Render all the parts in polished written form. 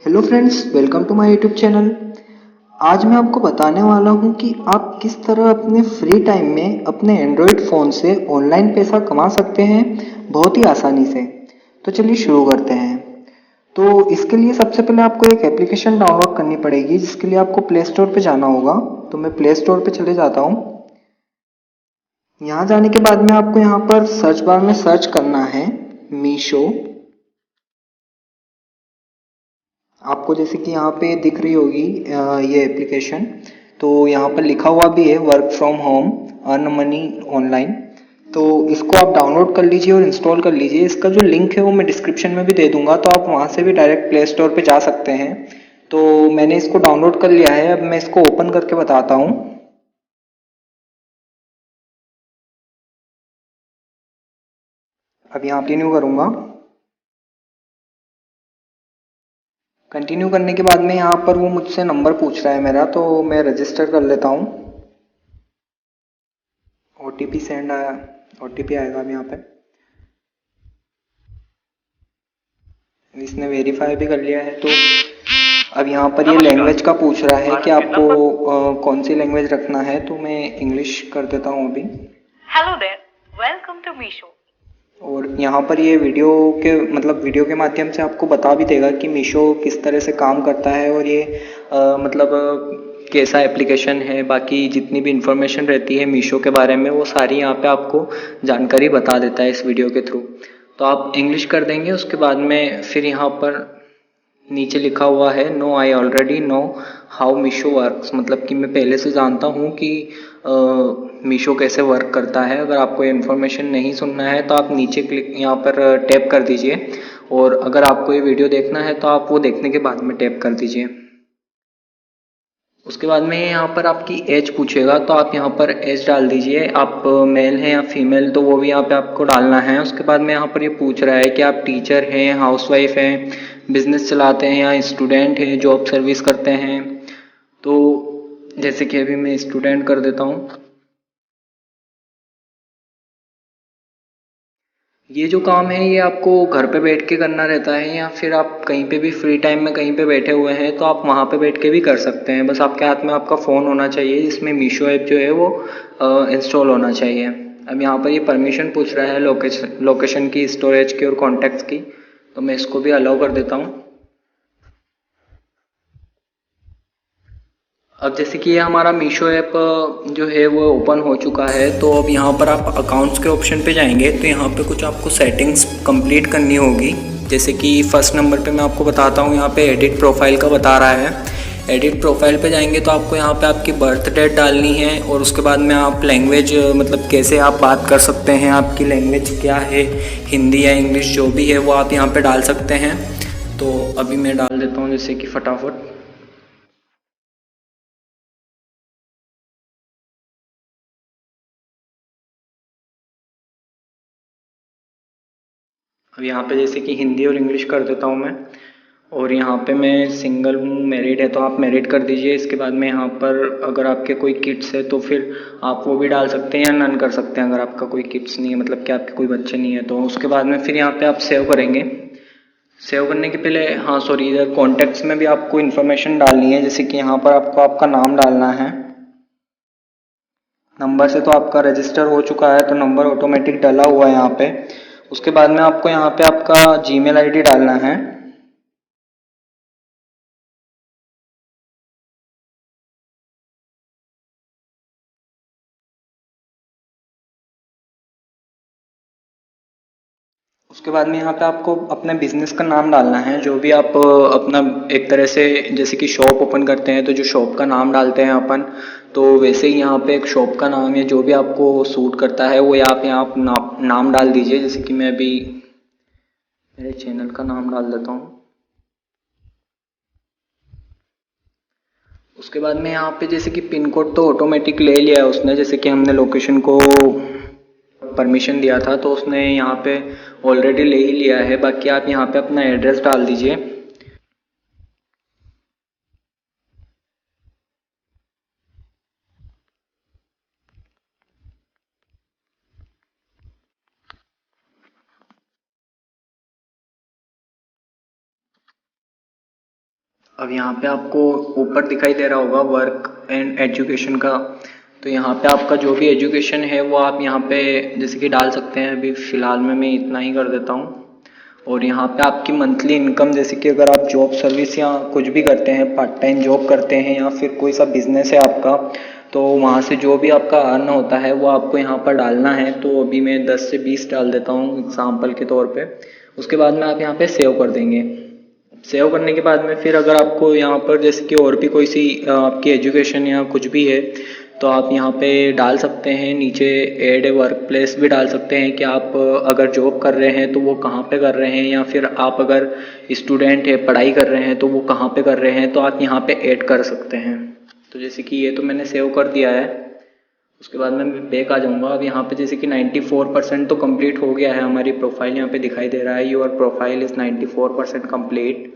Hello friends, welcome to my YouTube channel. आज मैं आपको बताने वाला हूं कि आप किस तरह अपने फ्री टाइम में अपने एंड्रॉयड फ़ोन से ऑनलाइन पैसा कमा सकते हैं बहुत ही आसानी से। तो चलिए शुरू करते हैं। तो इसके लिए सबसे पहले आपको एक एप्लीकेशन डाउनलोड करनी पड़ेगी, जिसके लिए आपको प्ले स्टोर पे जाना होगा। तो मैं प्ले स्टोर पे चले जाता हूँ। यहाँ जाने के बाद में आपको यहाँ पर सर्च बार में सर्च करना है मीशो। आपको जैसे कि यहाँ पे दिख रही होगी ये एप्लीकेशन। तो यहाँ पर लिखा हुआ भी है work from home, earn money online. तो इसको आप डाउनलोड कर लीजिए और इंस्टॉल कर लीजिए। इसका जो लिंक है वो मैं डिस्क्रिप्शन में भी दे दूंगा, तो आप वहाँ से भी डायरेक्ट प्ले स्टोर पे जा सकते हैं। तो मैंने इसको डाउनलोड कर लिया है। अब मैं इसको ओपन करके बताता हूँ। अब यहाँ कंटिन्यू करूँगा। कंटिन्यू करने के बाद में यहाँ पर वो मुझसे नंबर पूछ रहा है मेरा, तो मैं रजिस्टर कर लेता हूँ। OTP सेंड आया, OTP आएगा अब यहाँ पे। इसने वेरीफाई भी कर लिया है। तो अब यहाँ पर ये लैंग्वेज का पूछ रहा है कि आपको कौन सी लैंग्वेज रखना है, तो मैं इंग्लिश कर देता हूँ अभी। Hello there, welcome to Misho. और यहाँ पर ये वीडियो के माध्यम से आपको बता भी देगा कि मीशो किस तरह से काम करता है, और ये कैसा एप्लीकेशन है। बाकी जितनी भी इंफॉर्मेशन रहती है मीशो के बारे में, वो सारी यहाँ पे आपको जानकारी बता देता है इस वीडियो के थ्रू। तो आप इंग्लिश कर देंगे। उसके बाद में फिर यहाँ पर नीचे लिखा हुआ है no I already know how Meesho works, मतलब कि मैं पहले से जानता हूँ कि मीशो कैसे वर्क करता है। अगर आपको ये इन्फॉर्मेशन नहीं सुनना है तो आप नीचे क्लिक यहाँ पर टैप कर दीजिए, और अगर आपको ये वीडियो देखना है तो आप वो देखने के बाद में टैप कर दीजिए। उसके बाद में यहाँ पर आपकी एज पूछेगा, तो आप यहाँ पर एज डाल दीजिए। आप मेल हैं या फीमेल, तो वो भी यहाँ पे आपको डालना है। उसके बाद में यहाँ पर ये पूछ रहा है कि आप टीचर हैं, हाउसवाइफ हैं, बिजनेस चलाते हैं या स्टूडेंट हैं, जॉब सर्विस करते हैं। तो जैसे कि अभी मैं स्टूडेंट कर देता हूँ। ये जो काम है ये आपको घर पे बैठ के करना रहता है, या फिर आप कहीं पे भी फ्री टाइम में कहीं पे बैठे हुए हैं तो आप वहाँ पे बैठ के भी कर सकते हैं। बस आपके हाथ में आपका फ़ोन होना चाहिए, जिसमें मीशो ऐप जो है वो इंस्टॉल होना चाहिए। अब यहाँ पर ये परमिशन पूछ रहा है लोकेशन की, स्टोरेज की और कॉन्टैक्ट्स की। तो मैं इसको भी अलाउ कर देता हूँ। अब जैसे कि ये हमारा मीशो ऐप जो है वो ओपन हो चुका है। तो अब यहाँ पर आप अकाउंट्स के ऑप्शन पे जाएंगे, तो यहाँ पे कुछ आपको सेटिंग्स कंप्लीट करनी होगी। जैसे कि फर्स्ट नंबर पे मैं आपको बताता हूँ, यहाँ पे एडिट प्रोफाइल का बता रहा है। एडिट प्रोफाइल पे जाएंगे तो आपको यहाँ पे आपकी बर्थ डेट डालनी है, और उसके बाद में आप लैंग्वेज, मतलब कैसे आप बात कर सकते हैं, आपकी लैंग्वेज क्या है, हिंदी या इंग्लिश जो भी है वो आप यहाँ पे डाल सकते हैं। तो अभी मैं डाल देता हूँ जैसे कि फटाफट। अब यहाँ पे जैसे कि हिंदी और इंग्लिश कर देता हूँ मैं। और यहाँ पे मैं सिंगल हूँ, मैरिड है, तो आप मैरिड कर दीजिए। इसके बाद में यहाँ पर अगर आपके कोई किड्स है तो फिर आप वो भी डाल सकते हैं, या नन कर सकते हैं अगर आपका कोई किड्स नहीं है, मतलब कि आपके कोई बच्चे नहीं है तो। उसके बाद में फिर यहाँ पे आप सेव करेंगे। सेव करने के पहले, हाँ सॉरी, इधर कॉन्टैक्ट्स में भी आपको इन्फॉर्मेशन डालनी है। जैसे कि यहाँ पर आपको आपका नाम डालना है। नंबर से तो आपका रजिस्टर हो चुका है, तो नंबर ऑटोमेटिक डाला हुआ है यहाँ पे। उसके बाद में आपको यहाँ पे आपका जीमेल आईडी डालना है। उसके बाद में यहाँ पे आपको अपने बिजनेस का नाम डालना है, जो भी आप अपना एक तरह से, जैसे कि शॉप ओपन करते हैं तो जो शॉप का नाम डालते हैं अपन, तो वैसे ही यहाँ पे एक शॉप का नाम है जो भी आपको सूट करता है वो आप यहाँ नाम डाल दीजिए। जैसे कि मैं अभी मेरे चैनल का नाम डाल देता हूँ। उसके बाद में यहाँ पे जैसे कि पिन कोड तो ऑटोमेटिक ले लिया है उसने, जैसे कि हमने लोकेशन को परमिशन दिया था तो उसने यहाँ पे ऑलरेडी ले ही लिया है। बाकी आप यहाँ पे अपना एड्रेस डाल दीजिए। अब यहाँ पे आपको ऊपर दिखाई दे रहा होगा वर्क एंड एजुकेशन का, तो यहाँ पे आपका जो भी एजुकेशन है वो आप यहाँ पे जैसे कि डाल सकते हैं। अभी फ़िलहाल में मैं इतना ही कर देता हूँ। और यहाँ पे आपकी मंथली इनकम, जैसे कि अगर आप जॉब सर्विस या कुछ भी करते हैं, पार्ट टाइम जॉब करते हैं या फिर कोई सा बिजनेस है आपका, तो वहाँ से जो भी आपका अर्न होता है वो आपको यहाँ पर डालना है। तो अभी मैं 10 से 20 डाल देता हूँ एग्जाम्पल के तौर पे। उसके बाद में आप यहाँ पे सेव कर देंगे। सेव करने के बाद में फिर अगर आपको यहाँ पर जैसे कि और भी कोई सी आपकी एजुकेशन या कुछ भी है तो आप यहाँ पे डाल सकते हैं। नीचे ऐड ए वर्क प्लेस भी डाल सकते हैं कि आप अगर जॉब कर रहे हैं तो वो कहाँ पे कर रहे हैं, या फिर आप अगर स्टूडेंट है पढ़ाई कर रहे हैं तो वो कहाँ पे कर रहे हैं, तो आप यहाँ पे ऐड कर सकते हैं। तो जैसे कि ये तो मैंने सेव कर दिया है। उसके बाद में मैं बैक आ जाऊँगा। अब यहाँ पे जैसे कि 94% तो कंप्लीट हो गया है, हमारी प्रोफाइल यहाँ पे दिखाई दे रहा है, योर प्रोफाइल इज़ 94% कंप्लीट।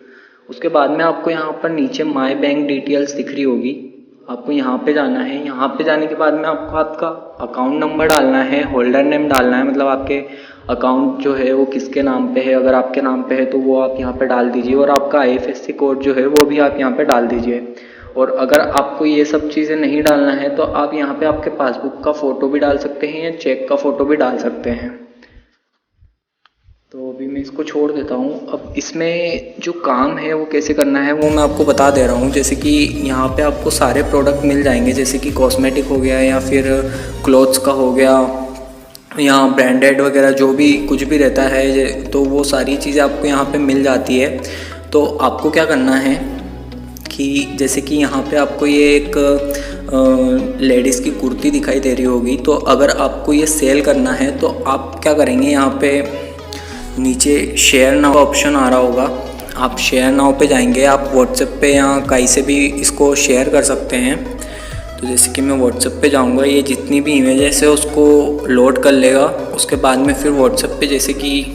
उसके बाद में आपको यहाँ पर नीचे माय बैंक डिटेल्स दिख रही होगी, आपको यहाँ पे जाना है। यहाँ पे जाने के बाद में आपको आपका अकाउंट नंबर डालना है, होल्डर नेम डालना है, मतलब आपके अकाउंट जो है वो किसके नाम पे है। अगर आपके नाम पे है तो वो आप यहाँ पे डाल दीजिए, और आपका IFSC कोड जो है वो भी आप यहाँ पे डाल दीजिए। और अगर आपको ये सब चीज़ें नहीं डालना है तो आप यहाँ पे आपके पासबुक का फ़ोटो भी डाल सकते हैं या चेक का फ़ोटो भी डाल सकते हैं। तो अभी मैं इसको छोड़ देता हूँ। अब इसमें जो काम है वो कैसे करना है वो मैं आपको बता दे रहा हूँ। जैसे कि यहाँ पे आपको सारे प्रोडक्ट मिल जाएंगे, जैसे कि कॉस्मेटिक हो गया या फिर क्लोथ्स का हो गया या ब्रांडेड वगैरह जो भी कुछ भी रहता है, तो वो सारी चीज़ें आपको यहाँ पे मिल जाती है। तो आपको क्या करना है कि जैसे कि यहाँ पे आपको ये एक लेडीज़ की कुर्ती दिखाई दे रही होगी, तो अगर आपको ये सेल करना है तो आप क्या करेंगे, यहाँ पे नीचे शेयर नाउ का ऑप्शन आ रहा होगा, आप शेयर नाउ पे जाएंगे। आप व्हाट्सएप पे या कहीं से भी इसको शेयर कर सकते हैं। तो जैसे कि मैं व्हाट्सएप पे जाऊंगा, ये जितनी भी इमेजेस है उसको लोड कर लेगा। उसके बाद में फिर व्हाट्सएप पे जैसे कि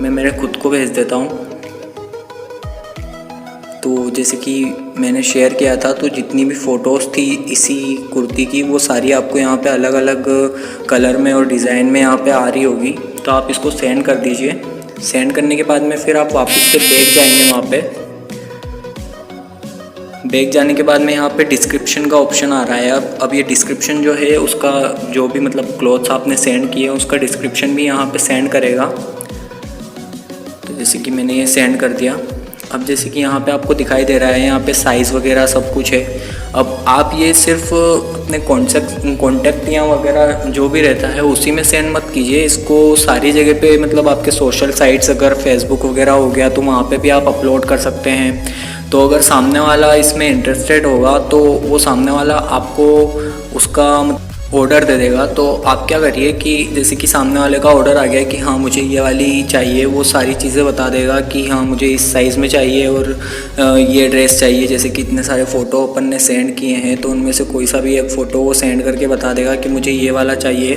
मैं मेरे खुद को भेज देता हूँ। तो जैसे कि मैंने शेयर किया था, तो जितनी भी फ़ोटोज़ थी इसी कुर्ती की वो सारी आपको यहाँ पे अलग अलग कलर में और डिज़ाइन में यहाँ पे आ रही होगी। तो आप इसको सेंड कर दीजिए। सेंड करने के बाद में फिर आप वापस से बैक जाएंगे। वहाँ पे बैक जाने के बाद में यहाँ पे डिस्क्रिप्शन का ऑप्शन आ रहा है। अब ये डिस्क्रिप्शन जो है उसका जो भी मतलब क्लॉथ्स आपने सेंड किए उसका डिस्क्रिप्शन भी यहाँ पे सेंड करेगा। तो जैसे कि मैंने ये सेंड कर दिया। अब जैसे कि यहाँ पे आपको दिखाई दे रहा है, यहाँ पे साइज़ वगैरह सब कुछ है। अब आप ये सिर्फ अपने कॉन्टैक्ट या वगैरह जो भी रहता है उसी में सेंड मत कीजिए, इसको सारी जगह पे मतलब आपके सोशल साइट्स अगर फेसबुक वगैरह हो गया तो वहाँ पे भी आप अपलोड कर सकते हैं। तो अगर सामने वाला इसमें इंटरेस्टेड होगा तो वो सामने वाला आपको उसका ऑर्डर दे देगा। तो आप क्या करिए कि जैसे कि सामने वाले का ऑर्डर आ गया कि हाँ मुझे ये वाली चाहिए, वो सारी चीज़ें बता देगा कि हाँ मुझे इस साइज़ में चाहिए और ये ड्रेस चाहिए। जैसे कि इतने सारे फ़ोटो अपन ने सेंड किए हैं तो उनमें से कोई सा भी एक फ़ोटो वो सेंड करके बता देगा कि मुझे ये वाला चाहिए।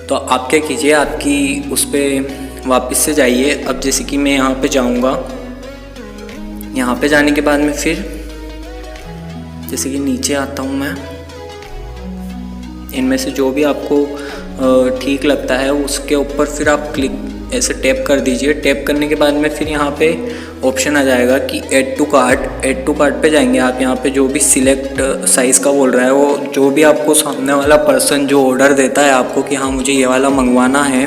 तो आप क्या कीजिए, आपकी उस पर वापस से जाइए। अब जैसे कि मैं यहाँ पर जाऊँगा, यहाँ पर जाने के बाद में फिर जैसे कि नीचे आता हूँ मैं, इनमें से जो भी आपको ठीक लगता है उसके ऊपर फिर आप क्लिक ऐसे टैप कर दीजिए। टैप करने के बाद में फिर यहाँ पे ऑप्शन आ जाएगा कि add to cart. Add to cart पे जाएंगे आप। यहाँ पे जो भी सिलेक्ट साइज़ का बोल रहा है वो जो भी आपको सामने वाला पर्सन जो ऑर्डर देता है आपको कि हाँ मुझे ये वाला मंगवाना है,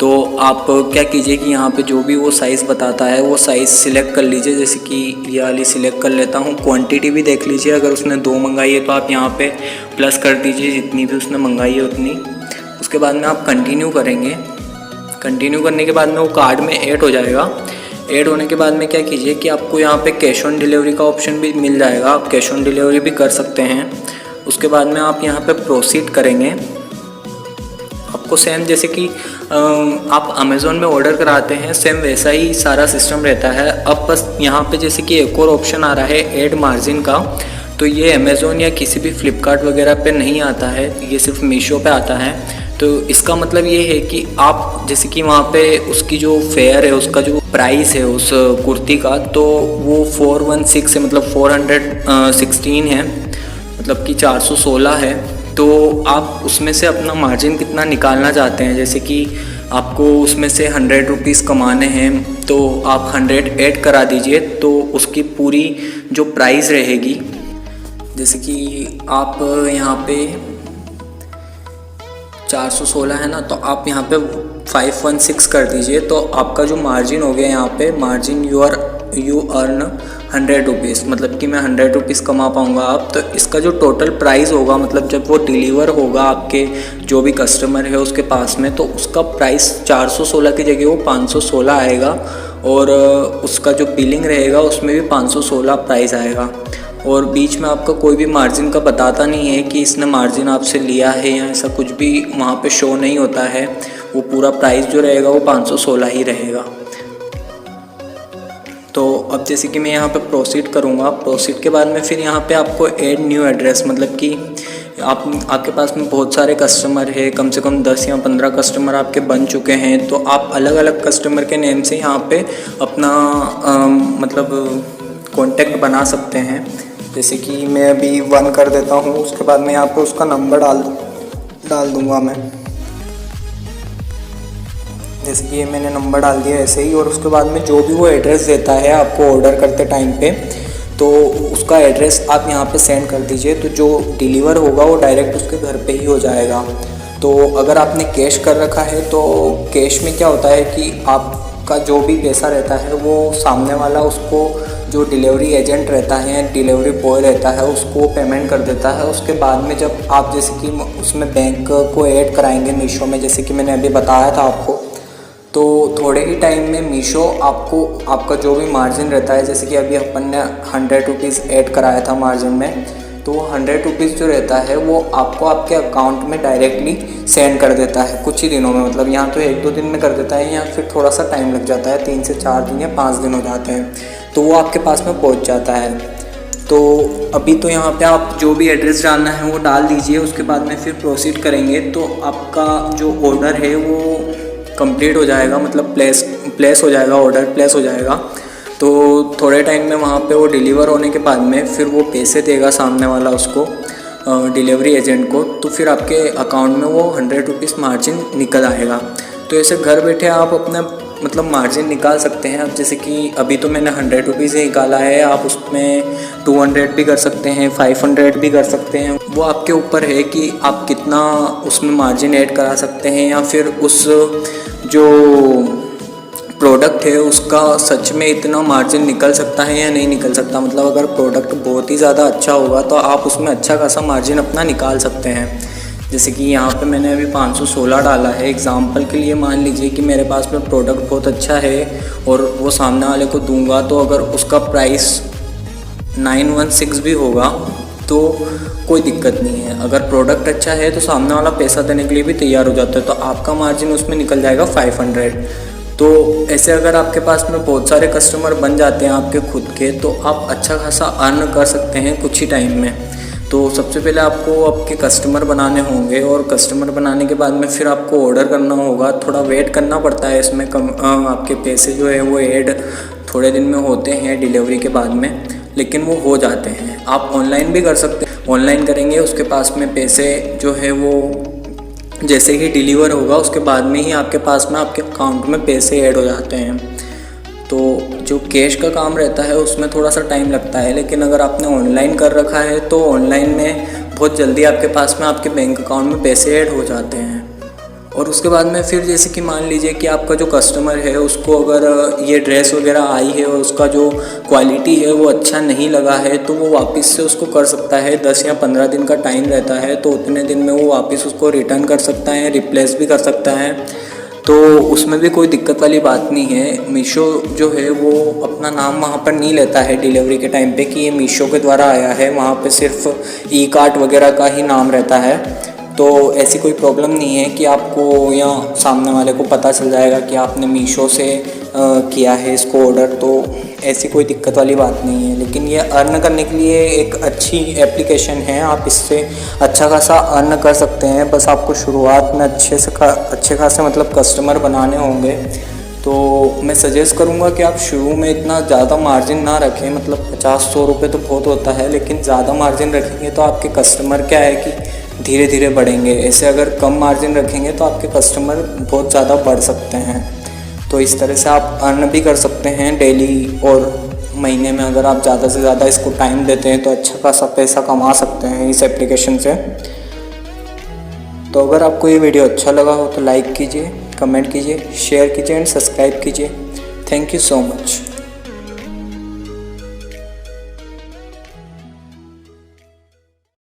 तो आप क्या कीजिए कि यहाँ पे जो भी वो साइज़ बताता है वो साइज़ सिलेक्ट कर लीजिए। जैसे कि ये वाली सिलेक्ट कर लेता हूँ। क्वांटिटी भी देख लीजिए, अगर उसने 2 मंगाई है तो आप यहाँ पे प्लस कर दीजिए जितनी भी उसने मंगाई है उतनी। उसके बाद में आप कंटिन्यू करेंगे। कंटिन्यू करने के बाद में वो कार्ड में ऐड हो जाएगा। ऐड होने के बाद में क्या कीजिए कि आपको यहाँ पे कैश ऑन डिलीवरी का ऑप्शन भी मिल जाएगा, आप कैश ऑन डिलीवरी भी कर सकते हैं। उसके बाद में आप यहाँ पे प्रोसीड करेंगे। आपको सेम जैसे कि आप अमेज़ोन में ऑर्डर कराते हैं सेम वैसा ही सारा सिस्टम रहता है। अब बस यहाँ पे जैसे कि एक और ऑप्शन आ रहा है ऐड मार्जिन का, तो ये अमेज़ोन या किसी भी फ्लिपकार्ट वगैरह पे नहीं आता है, ये सिर्फ मीशो पे आता है। तो इसका मतलब ये है कि आप जैसे कि वहाँ पे उसकी जो फेयर है, उसका जो प्राइस है उस कुर्ती का, तो वो 416 है, मतलब 416 है, मतलब कि 416 है। तो आप उसमें से अपना मार्जिन कितना निकालना चाहते हैं, जैसे कि आपको उसमें से 100 रुपीज़ कमाने हैं तो आप 100 ऐड करा दीजिए, तो उसकी पूरी जो प्राइस रहेगी, जैसे कि आप यहाँ पे 416 है ना, तो आप यहाँ पे 516 कर दीजिए, तो आपका जो मार्जिन हो गया यहाँ पे मार्जिन यू अर्न 100 रुपीज़, मतलब कि मैं 100 रुपीज़ कमा पाऊँगा आप। तो इसका जो टोटल प्राइस होगा, मतलब जब वो डिलीवर होगा आपके जो भी कस्टमर है उसके पास में, तो उसका प्राइस 416 की जगह वो 516 आएगा, और उसका जो बिलिंग रहेगा उसमें भी 516 प्राइस आएगा। और बीच में आपका कोई भी मार्जिन का बताता नहीं है कि इसने मार्जिन आपसे लिया है या ऐसा कुछ भी वहाँ पे शो नहीं होता है। वो पूरा प्राइस जो रहेगा वो 516 ही रहेगा। तो अब जैसे कि मैं यहाँ पे प्रोसीड करूँगा, प्रोसीड के बाद में फिर यहाँ पे आपको ऐड न्यू एड्रेस, मतलब कि आपके पास में बहुत सारे कस्टमर है, कम से कम 10 या 15 कस्टमर आपके बन चुके हैं, तो आप अलग अलग कस्टमर के नेम से यहाँ पे अपना मतलब कॉन्टैक्ट बना सकते हैं। जैसे कि मैं अभी 1 कर देता हूँ, उसके बाद में यहाँ पे उसका नंबर डाल दूँगा मैं। जैसे कि ये मैंने नंबर डाल दिया ऐसे ही, और उसके बाद में जो भी वो एड्रेस देता है आपको ऑर्डर करते टाइम पे, तो उसका एड्रेस आप यहाँ पे सेंड कर दीजिए, तो जो डिलीवर होगा वो डायरेक्ट उसके घर पे ही हो जाएगा। तो अगर आपने कैश कर रखा है, तो कैश में क्या होता है कि आपका जो भी पैसा रहता है वो सामने वाला उसको, जो डिलीवरी एजेंट रहता है, डिलीवरी बॉय रहता है, उसको पेमेंट कर देता है। उसके बाद में जब आप जैसे कि उसमें बैंक को ऐड कराएंगे मीशो में, जैसे कि मैंने अभी बताया था आपको, तो थोड़े ही टाइम में मीशो आपको आपका जो भी मार्जिन रहता है, जैसे कि अभी अपन ने 100 रुपीज़ ऐड कराया था मार्जिन में, तो वो 100 रुपीज़ जो रहता है वो आपको आपके अकाउंट में डायरेक्टली सेंड कर देता है कुछ ही दिनों में। मतलब यहाँ तो 1-2 दिन में कर देता है, या फिर थोड़ा सा टाइम लग जाता है, 3 से 4 दिन या 5 दिन हो जाते हैं, तो वो आपके पास में पहुँच जाता है। तो अभी तो यहाँ पे आप जो भी एड्रेस डालना है वो डाल दीजिए, उसके बाद में फिर प्रोसीड करेंगे तो आपका जो ऑर्डर है वो कंप्लीट हो जाएगा, मतलब प्लेस हो जाएगा, ऑर्डर प्लेस हो जाएगा। तो थोड़े टाइम में वहाँ पे वो डिलीवर होने के बाद में फिर वो पैसे देगा सामने वाला उसको, डिलीवरी एजेंट को, तो फिर आपके अकाउंट में वो 100 रुपीज़ मार्जिन निकल आएगा। तो ऐसे घर बैठे आप अपना मतलब मार्जिन निकाल सकते हैं। अब जैसे कि अभी तो मैंने 100 रुपीज़ ही निकाला है, आप उसमें 200 भी कर सकते हैं, 500 भी कर सकते हैं। वो आपके ऊपर है कि आप कितना उसमें मार्जिन ऐड करा सकते हैं, या फिर उस जो प्रोडक्ट है उसका सच में इतना मार्जिन निकल सकता है या नहीं निकल सकता। मतलब अगर प्रोडक्ट बहुत ही ज़्यादा अच्छा होगा तो आप उसमें अच्छा खासा मार्जिन अपना निकाल सकते हैं। जैसे कि यहाँ पे मैंने अभी 516 डाला है एग्ज़ाम्पल के लिए। मान लीजिए कि मेरे पास में प्रोडक्ट बहुत अच्छा है और वो सामने वाले को दूंगा, तो अगर उसका प्राइस 916 भी होगा तो कोई दिक्कत नहीं है। अगर प्रोडक्ट अच्छा है तो सामने वाला पैसा देने के लिए भी तैयार हो जाता है, तो आपका मार्जिन उसमें निकल जाएगा 500। तो ऐसे अगर आपके पास में बहुत सारे कस्टमर बन जाते हैं आपके खुद के, तो आप अच्छा खासा अर्न कर सकते हैं कुछ ही टाइम में। तो सबसे पहले आपको आपके कस्टमर बनाने होंगे, और कस्टमर बनाने के बाद में फिर आपको ऑर्डर करना होगा। थोड़ा वेट करना पड़ता है इसमें, आपके पैसे जो है वो ऐड थोड़े दिन में होते हैं डिलीवरी के बाद में, लेकिन वो हो जाते हैं। आप ऑनलाइन भी कर सकते हैं, ऑनलाइन करेंगे उसके पास में पैसे जो है वो जैसे ही डिलीवर होगा उसके बाद में ही आपके पास में आपके अकाउंट में पैसे ऐड हो जाते हैं। तो जो कैश का काम रहता है उसमें थोड़ा सा टाइम लगता है, लेकिन अगर आपने ऑनलाइन कर रखा है तो ऑनलाइन में बहुत जल्दी आपके पास में आपके बैंक अकाउंट में पैसे ऐड हो जाते हैं। और उसके बाद में फिर जैसे कि मान लीजिए कि आपका जो कस्टमर है उसको अगर ये ड्रेस वगैरह आई है और उसका जो क्वालिटी है वो अच्छा नहीं लगा है, तो वो वापस से उसको कर सकता है। 10 या 15 दिन का टाइम रहता है, तो उतने दिन में वो वापस उसको रिटर्न कर सकता है, रिप्लेस भी कर सकता है। तो उसमें भी कोई दिक्कत वाली बात नहीं है। मीशो जो है वो अपना नाम वहाँ पर नहीं लेता है डिलीवरी के टाइम पे कि ये मीशो के द्वारा आया है, वहाँ पे सिर्फ ई कार्ट वगैरह का ही नाम रहता है। तो ऐसी कोई प्रॉब्लम नहीं है कि आपको या सामने वाले को पता चल जाएगा कि आपने मीशो से किया है इसको ऑर्डर, तो ऐसी कोई दिक्कत वाली बात नहीं है। लेकिन ये अर्न करने के लिए एक अच्छी एप्लीकेशन है, आप इससे अच्छा खासा अर्न कर सकते हैं। बस आपको शुरुआत में अच्छे खासे मतलब कस्टमर बनाने होंगे। तो मैं सजेस्ट करूँगा कि आप शुरू में इतना ज़्यादा मार्जिन ना रखें, मतलब 50-100 रुपये तो बहुत होता है, लेकिन ज़्यादा मार्जिन रखेंगे तो आपके कस्टमर क्या है कि धीरे धीरे बढ़ेंगे। ऐसे अगर कम मार्जिन रखेंगे तो आपके कस्टमर बहुत ज़्यादा बढ़ सकते हैं। तो इस तरह से आप अर्न भी कर सकते हैं डेली, और महीने में अगर आप ज़्यादा से ज़्यादा इसको टाइम देते हैं तो अच्छा खासा पैसा कमा सकते हैं इस एप्लीकेशन से। तो अगर आपको ये वीडियो अच्छा लगा हो तो लाइक कीजिए, कमेंट कीजिए, शेयर कीजिए एंड सब्सक्राइब कीजिए। Thank you so much.